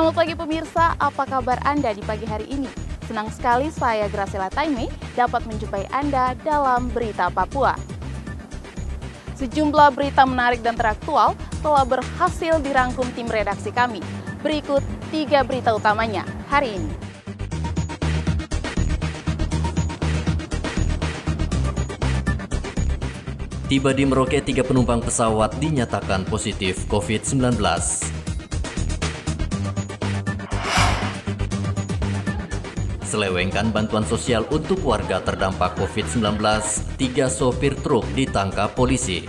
Selamat pagi pemirsa, apa kabar Anda di pagi hari ini? Senang sekali saya Graciela Taime dapat menjumpai Anda dalam Berita Papua. Sejumlah berita menarik dan teraktual telah berhasil dirangkum tim redaksi kami. Berikut 3 berita utamanya hari ini. Tiba di Merauke, 3 penumpang pesawat dinyatakan positif COVID-19. Selewengkan bantuan sosial untuk warga terdampak COVID-19, 3 sopir truk ditangkap polisi.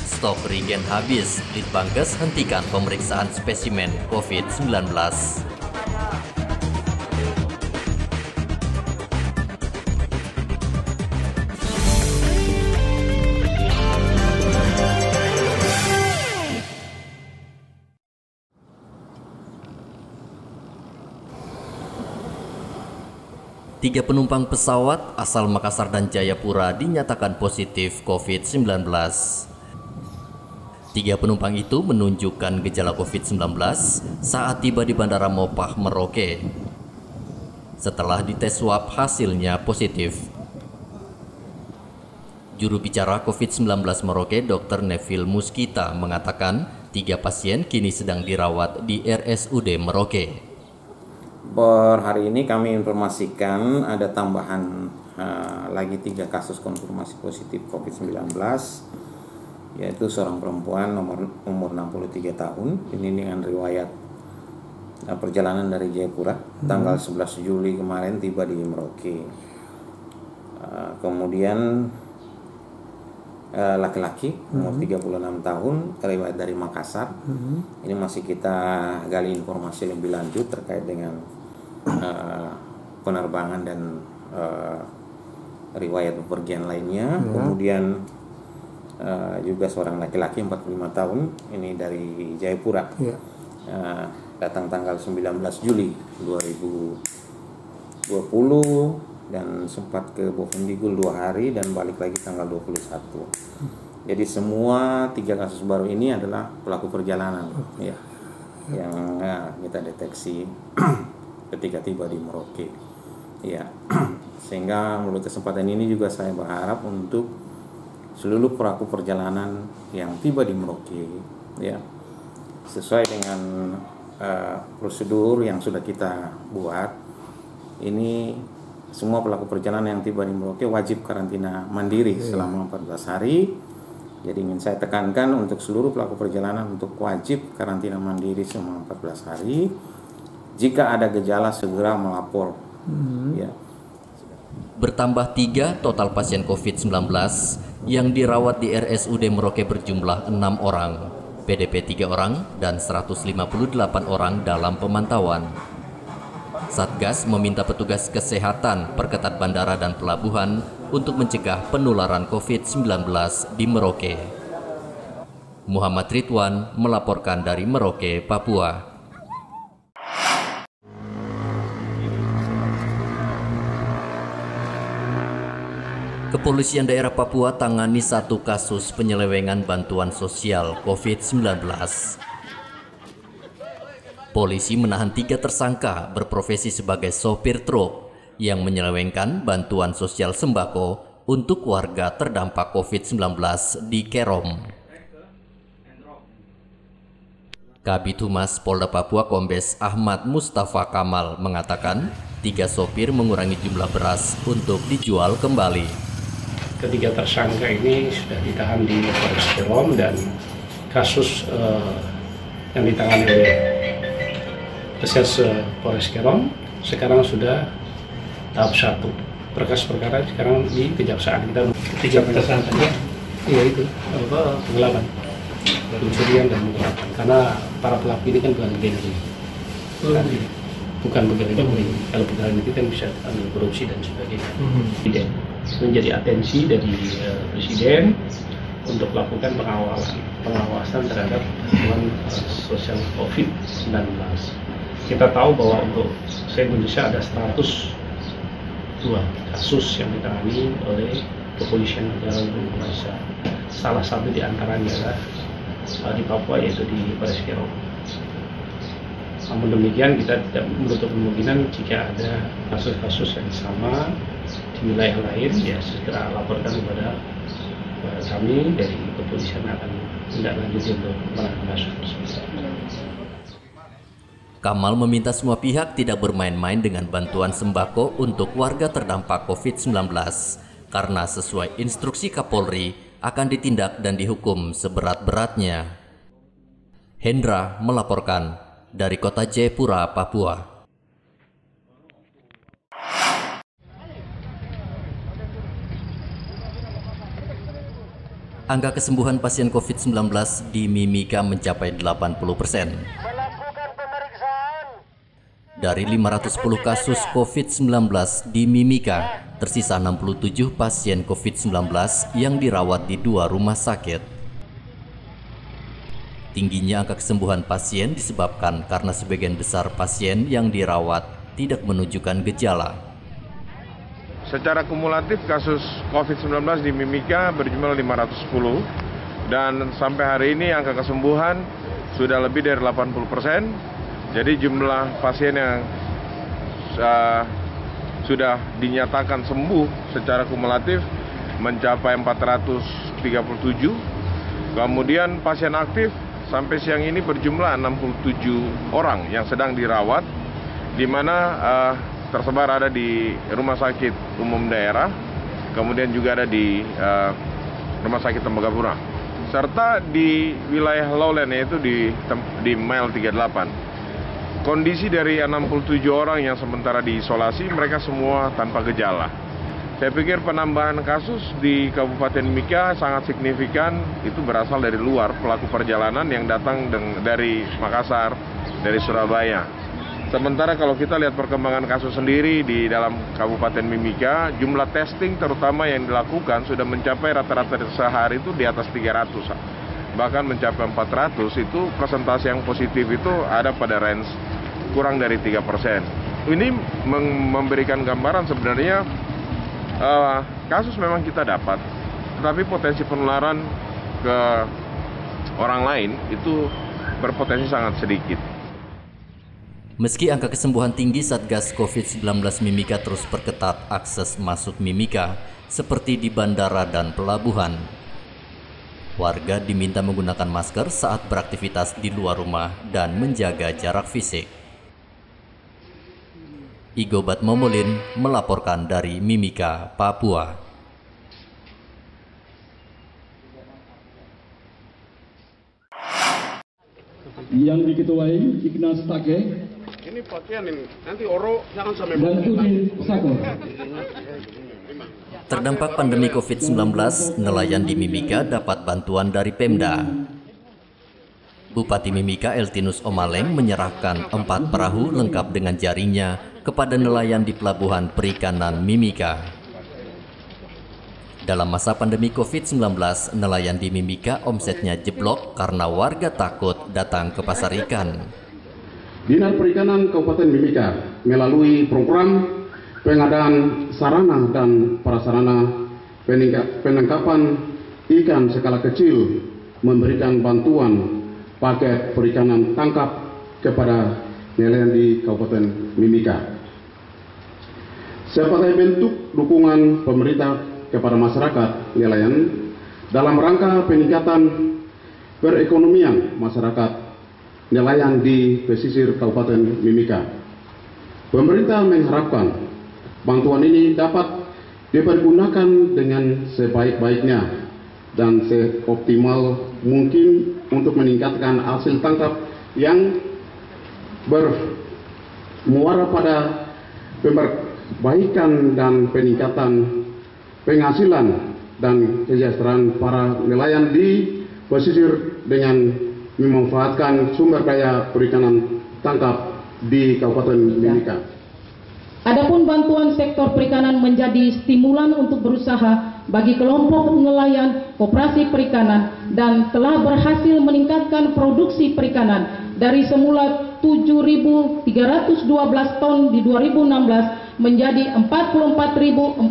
Stok reagen habis, Litbangkes hentikan pemeriksaan spesimen COVID-19. Tiga penumpang pesawat asal Makassar dan Jayapura dinyatakan positif COVID-19. 3 penumpang itu menunjukkan gejala COVID-19 saat tiba di Bandara Mopah, Merauke. Setelah dites swab, hasilnya positif. Juru bicara COVID-19 Merauke, Dr. Neville Muskita, mengatakan 3 pasien kini sedang dirawat di RSUD Merauke. Per hari ini kami informasikan ada tambahan lagi 3 kasus konfirmasi positif COVID-19, yaitu seorang perempuan umur 63 tahun, ini dengan riwayat perjalanan dari Jayapura, tanggal 11 Juli kemarin tiba di Merauke. Kemudian laki-laki umur 36 tahun, riwayat dari Makassar. Ini masih kita gali informasi lebih lanjut terkait dengan penerbangan dan riwayat bepergian lainnya. Kemudian juga seorang laki-laki 45 tahun, ini dari Jayapura, datang tanggal 19 Juli 2020 dan sempat ke Bovendigul 2 hari dan balik lagi tanggal 21. Jadi semua 3 kasus baru ini adalah pelaku perjalanan yang kita deteksi ketika tiba di Merauke. Sehingga melalui kesempatan ini juga saya berharap untuk seluruh pelaku perjalanan yang tiba di Merauke, sesuai dengan prosedur yang sudah kita buat, ini semua pelaku perjalanan yang tiba di Merauke wajib karantina mandiri selama 14 hari. Jadi ingin saya tekankan untuk seluruh pelaku perjalanan untuk wajib karantina mandiri selama 14 hari. Jika ada gejala segera melapor. Bertambah 3 total pasien COVID-19 yang dirawat di RSUD Merauke berjumlah 6 orang, PDP 3 orang dan 158 orang dalam pemantauan. Satgas meminta petugas kesehatan perketat bandara dan pelabuhan untuk mencegah penularan COVID-19 di Merauke. Muhammad Ridwan melaporkan dari Merauke, Papua. Kepolisian daerah Papua tangani 1 kasus penyelewengan bantuan sosial COVID-19. Polisi menahan 3 tersangka berprofesi sebagai sopir truk yang menyelewengkan bantuan sosial sembako untuk warga terdampak COVID-19 di Kerom. Kabid Humas Polda Papua Kombes Ahmad Mustafa Kamal mengatakan 3 sopir mengurangi jumlah beras untuk dijual kembali. Ketiga tersangka ini sudah ditahan di Polres Kerom dan kasus yang ditangani oleh Reserse Polres Kerom sekarang sudah tahap 1. Berkas perkara sekarang di kejaksaan kita 3 tersangka. Iya itu penggelapan, pencurian dan penggelapan. Karena para pelaku ini kan bukan pegawai negeri, bukan pegawai negeri. Kalau pegawai negeri kan bisa ambil korupsi dan sebagainya. Menjadi atensi dari Presiden untuk melakukan pengawasan terhadap bantuan sosial COVID-19. Kita tahu bahwa untuk se-Indonesia ada 102 kasus yang ditangani oleh Kepolisian Negara Indonesia. salah satu di antaranya adalah di Papua, yaitu di Polres Kerom. Namun demikian, kita tidak menutup kemungkinan jika ada kasus-kasus yang sama di wilayah lain, ya segera laporkan kepada kami dari kepolisian akan tindak lanjuti untuk menangani kasus tersebut. Kamal meminta semua pihak tidak bermain-main dengan bantuan sembako untuk warga terdampak COVID-19 karena sesuai instruksi Kapolri akan ditindak dan dihukum seberat-beratnya. Hendra melaporkan dari Kota Jayapura, Papua. Angka kesembuhan pasien COVID-19 di Mimika mencapai 80%. Dari 510 kasus COVID-19 di Mimika, tersisa 67 pasien COVID-19 yang dirawat di 2 rumah sakit. Tingginya angka kesembuhan pasien disebabkan karena sebagian besar pasien yang dirawat tidak menunjukkan gejala. Secara kumulatif kasus COVID-19 di Mimika berjumlah 510 dan sampai hari ini angka kesembuhan sudah lebih dari 80%. Jadi jumlah pasien yang sudah dinyatakan sembuh secara kumulatif mencapai 437. Kemudian pasien aktif sampai siang ini berjumlah 67 orang yang sedang dirawat, di mana tersebar ada di rumah sakit umum daerah, kemudian juga ada di rumah sakit Tembagapura, serta di wilayah lowland, yaitu di mile 38. Kondisi dari 67 orang yang sementara diisolasi, mereka semua tanpa gejala. Saya pikir penambahan kasus di Kabupaten Mimika sangat signifikan, itu berasal dari luar, pelaku perjalanan yang datang dari Makassar, dari Surabaya. Sementara kalau kita lihat perkembangan kasus sendiri di dalam Kabupaten Mimika, jumlah testing terutama yang dilakukan sudah mencapai rata-rata sehari itu di atas 300, bahkan mencapai 400, itu presentasi yang positif itu ada pada range kurang dari 3%. Ini memberikan gambaran sebenarnya kasus memang kita dapat, tetapi potensi penularan ke orang lain itu berpotensi sangat sedikit. Meski angka kesembuhan tinggi, Satgas COVID-19 Mimika terus perketat akses masuk Mimika seperti di bandara dan pelabuhan. Warga diminta menggunakan masker saat beraktivitas di luar rumah dan menjaga jarak fisik. Igobat Momolin melaporkan dari Mimika, Papua. Yang diketuai Ignas Take. Ini pakaian ini, nanti oro jangan sampai Dan Udin Sakor. Terdampak pandemi COVID-19, nelayan di Mimika dapat bantuan dari Pemda. Bupati Mimika Eltinus Omaleng menyerahkan 4 perahu lengkap dengan jaringnya kepada nelayan di Pelabuhan Perikanan Mimika. Dalam masa pandemi COVID-19, nelayan di Mimika omsetnya jeblok karena warga takut datang ke pasar ikan. Dinas Perikanan Kabupaten Mimika melalui program pengadaan sarana dan prasarana penangkapan ikan skala kecil memberikan bantuan paket perikanan tangkap kepada nelayan di Kabupaten Mimika. Sebagai bentuk dukungan pemerintah kepada masyarakat nelayan dalam rangka peningkatan perekonomian masyarakat nelayan di pesisir Kabupaten Mimika, pemerintah mengharapkan bantuan ini dapat dipergunakan dengan sebaik-baiknya dan seoptimal mungkin untuk meningkatkan hasil tangkap yang bermuara pada perbaikan dan peningkatan penghasilan dan kesejahteraan para nelayan di pesisir dengan memanfaatkan sumber daya perikanan tangkap di Kabupaten Mimika. Adapun bantuan sektor perikanan menjadi stimulan untuk berusaha bagi kelompok nelayan koperasi perikanan dan telah berhasil meningkatkan produksi perikanan dari semula 7.312 ton di 2016 menjadi 44.452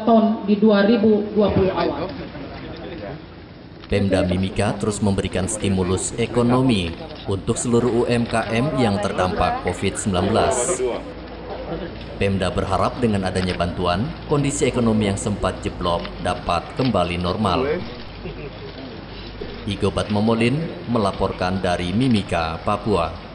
ton di 2020 awal. Pemda Mimika terus memberikan stimulus ekonomi untuk seluruh UMKM yang terdampak COVID-19. Pemda berharap dengan adanya bantuan, kondisi ekonomi yang sempat jeblok dapat kembali normal. Igobat Momolin melaporkan dari Mimika, Papua.